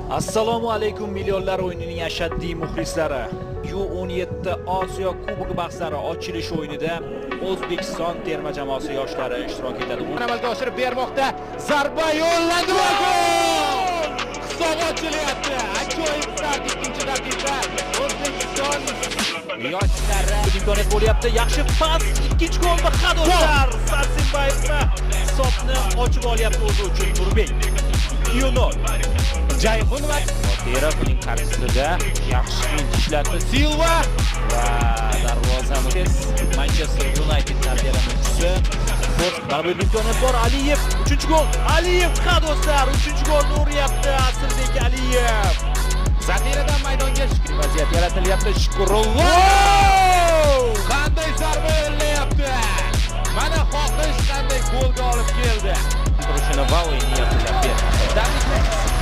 Assalomu alaykum millionlar o'yinining ashaddiy muxlislari. U17 Osiyo Kubogi bahslari ochilish o'yinida O'zbekiston terma jamoasi yoshlari ishtirok etadi. Amalga oshirib bermoqda. Zarba yo'llandi va gol! Hisob ochilyapti. Ajoyib start ikkinchi daqiqa. O'zbekiston yoshlar imkoniyat bo'lyapti. Yaxshi pas, ikkinchi golni Xadoslar Sarsimbayevni hisobni ochib olyapti o'zi uchun Nurbek. 2-0. Jayxun va Terovning qarshisida yaxshi ishlatdi Silva va darvozani Manchester United tarbiyalanuvchisi mag'lubiyat imkoniyat bor. Aliyev 3-gol. Aliyev Xadoslar 3-golni uryapti. Asildek Aliyev Zatiradan maydonga chiqib vaziyat yaratilyapti. Shukurullo qanday zarba yo'llayapti. Mana xohish qanday golga olib keldi. turishini va o'yinni yakunlab berdi.